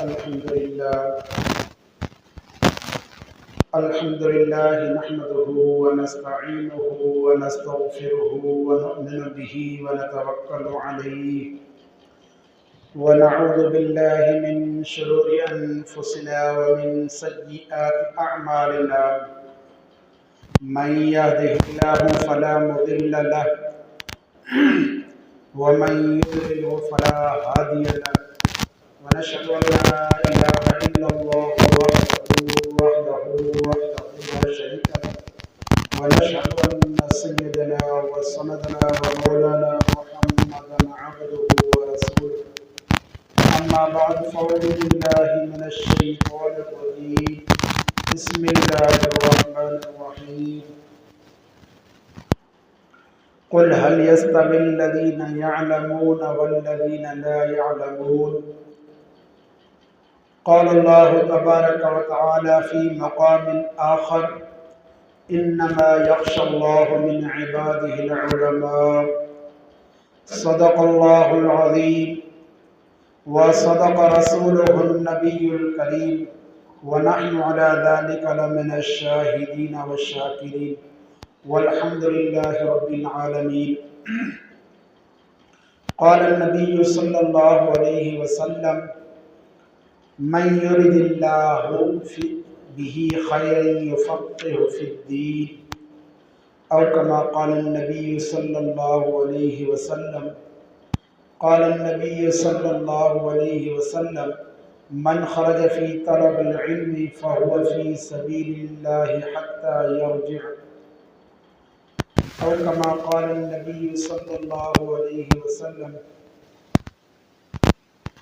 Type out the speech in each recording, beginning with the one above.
अल्हम्दुलिल्लाह नहमदुहु व नस्तईनुहु व नस्तगफिरुहु व नु'मिनु बिही व नतवक्कलु अलैहि व नऊज़ु बिल्लाहि मिन शुरूरि अनफुसिना व मिन सय्यिआति अअमालिना मन यहदिहिल्लाहु फला मुदिल्ल लहु व मन युद्लिलहु फला हादिय लहु व नशहदु अन ला इलाहा इल्लल्लाह वहदहु ला शरीक लहु व नशहदु अन्न सय्यदना व सनदना व मौलाना मुहम्मदन अब्दुहु व रसूलुहु अम्मा बअद फ़अऊज़ु बिल्लाहि मिनश शैतानिर रजीम बिस्मिल्लाहिर रहमानिर रहीम क़ुल हल यस्तविल लज़ीना यअलमून वल्लज़ीना ला यअलमून क़ाल अल्लाहु तबारक व तआला फ़ी मक़ामिन आख़र इन्नमा यख़शल्लाह मिन इबादिहिल उलमा सदक़ल्लाहुल अज़ीम व सदक़ रसूलुहुन नबियुल करीम व नहनु अला ज़ालिका लमिनश शाहिदीन व शाकिरीन वल्हम्दुलिल्लाहि रब्बिल आलमीन। क़ाल नबी सल्लल्लाहु अलैहि वसल्लम मन युरिदिल्लाहु बिही खैरन युफ़क़्क़िहु फ़िद्दीन औ कमा क़ाल नबी सल्लल्लाहु अलैहि वसल्लम। क़ाल नबी सल्लल्लाहु अलैहि वसल्लम मन ख़रज फ़ी तलबिल इल्मि फ़हुव फ़ी सबीलिल्लाहि हत्ता यरजिअ औ कमा क़ाल नबी सल्लल्लाहु अलैहि वसल्लम।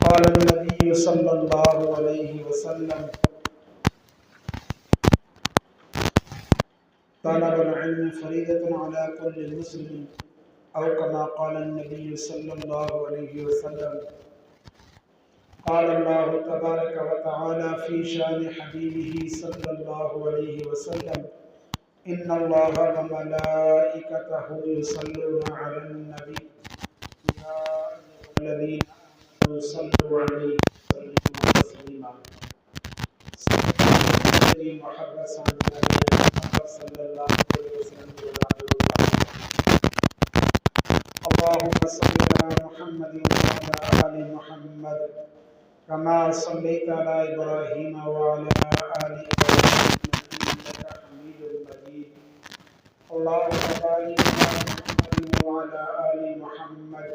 क़ाल नबी सल्लल्लाहु अलैहि वसल्लम तलबुल इल्मि फ़रीज़तुन अला कुल्लि मुस्लिम औ कमा क़ाल नबी सल्लल्लाहु अलैहि वसल्लम। क़ाल अल्लाहु तबारक व तआला फ़ी शानि हबीबिही सल्लल्लाहु अलैहि वसल्लम इन्नल्लाह व मलाइकतहु युसल्लूना अलन नबी या अय्युहल्लज़ीना आमनू सल्लू अलैहि व सल्लिमू तस्लीमा। सल्लल्लाहु अलैहि वसल्लम। अल्लाहुम्मा सल्लि अला मुहम्मद व अला आलि मुहम्मद कमा सल्लैता अला इब्राहीम व अला आलि इब्राहीम इन्नका हमीदुम मजीद। अल्लाहुम्मा बारिक अला मुहम्मद व अला आलि मुहम्मद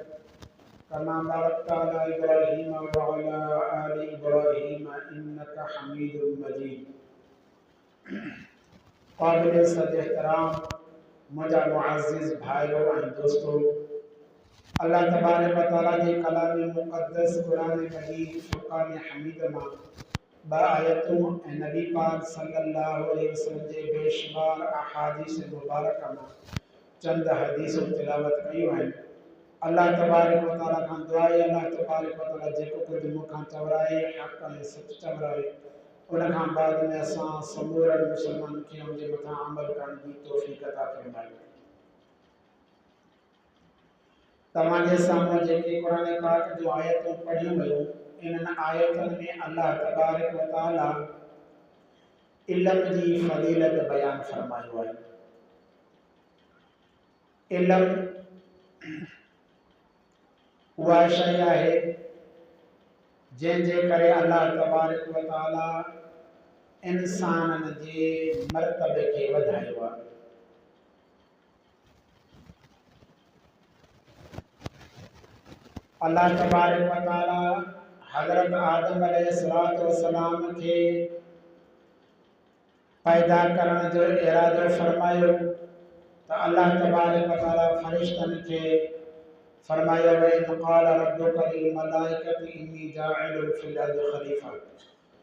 कमा बारकता अला इब्राहीम व अला आलि इब्राहीम इन्नका हमीदुम मजीद। काबिल सद एहतराम मुझा मुअज़्ज़िज़ भाइयों और दोस्तों, अल्लाह तबारक व तआला के कलाम मुक़द्दस कुरान मजीद फ़ुरक़ान हमीद मां बाआयतों नबी पाक सल्लल्लाहु अलैहि वसल्लम जे बेशुमार अहादीस मुबारक मां चंद हदीस तिलावत कयूं आहिनि। अल्लाह तबारक व तआला खां दुआ आहे अल्लाह तबारक व तआला जेको कुझु मूंखां चवराए हक़ ऐं सच चवराए उन खां बाद में असां समूरनि मुस्लमाननि खे उन जे मथां अमल करण जी तौफ़ीक़ अता फ़रमाए। तव्हांजे साम्हूं जेके कुरान पाक जो आयतूं पढ़ियूं वयूं इन्हनि आयतुनि में अल्लाह तबारक व तआला इल्म जी फ़ज़ीलत बयान फ़रमायो आहे। इल्म उहा शइ आहे जंहिंजे करे अल्लाह तबारक व तआला इंसाननि जे मर्तबे खे वधायो आहे। अल्लाह तबारक व तआला हज़रत आदम अलैहिस्सलातु वस्सलाम खे पैदा करण जो इरादो फरमायो त अल्लाह तबारक व तआला फ़रिश्तनि खे फरमायो व इज़ क़ाल रब्बुका लिल मलाइकति इन्नी जाइलुन फ़िल अर्दि ख़लीफ़ा,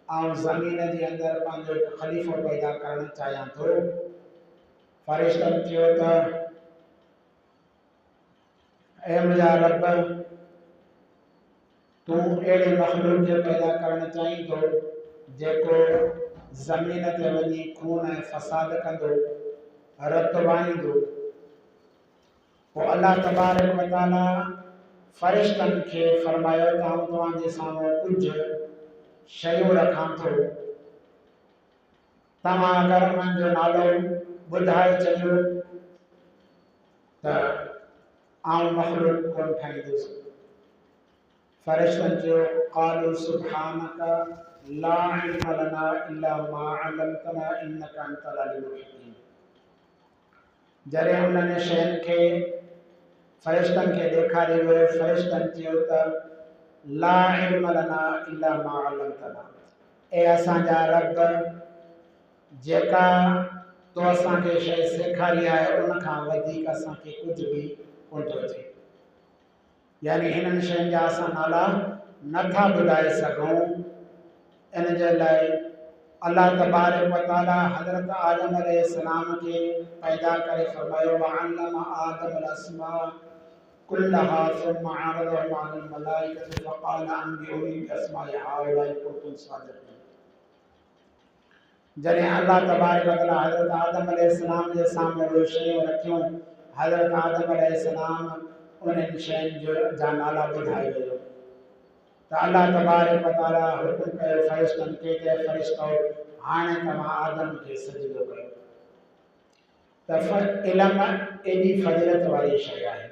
आउं ज़मीन जे अंदरि पंहिंजो हिकु ख़लीफ़ो पैदा करणु चाहियां थो। फ़रिश्तनि चयो त ऐ मुंहिंजा रब, तूं अहिड़े मख़लूक़ खे पैदा करणु चाहीं थो जेको ज़मीन ते वञी खून ऐं फ़साद कंदो, रत वाहींदो। पोइ अल्लाह तबारक व तआला फ़रिश्तनि खे फरमायो त आउं तव्हांजे साम्हूं कुझु शयूं रखां थो, तव्हां अगरि उन्हनि जो नालो ॿुधाए छॾियो त आउं मख़लूक कोन ठाहींदुसि। फ़रिश्तनि चयो क़ालू सुब्हानक ला इल्म लना इल्ला मा अल्लमतना इन्नका अंतल अलीमुल हकीम। जॾहिं उन्हनि शयुनि खे फ़रिश्तनि खे ॾेखारियो वियो, फ़रिश्तनि चयो त ला इल्म लना इल्ला मा अल्लमतना, ए असांजा रब, जेका तो असांखे शइ सेखारी आहे उन खां वधीक असांखे कुझु बि कोन थो अचे। यानी हिननि शयुनि जा असां नाला नथा ॿुधाए सघूं। इन जे लाइ अल्लाह तबारक व तआला हज़रत आदम अलैहिस्सलाम खे पैदा करे फरमायो वअल्लम आदम अलअस्मा कुल्लहा सुम्मा अरदहु अलल मलाइकति फ़क़ाल अंबिऊनी बिअस्माइ हाउलाइ इन कुंतुम सादिक़ीन। जॾहिं अल्लाह तबारक व तआला हज़रत आदम अलैहिस्सलाम जे साम्हूं उहे शयूं रखियूं, हज़रत आदम अलैहिस्सलाम उन्हनि शयुनि जा नाला ॿुधाए वियो त अल्लाह तबारक व तआला हुकुम कयो फ़रिश्तनि खे त फ़रिश्तो हाणे तव्हां आदम खे सजदो कयो। त इल्म एॾी फ़ज़ीलत वारी शइ आहे।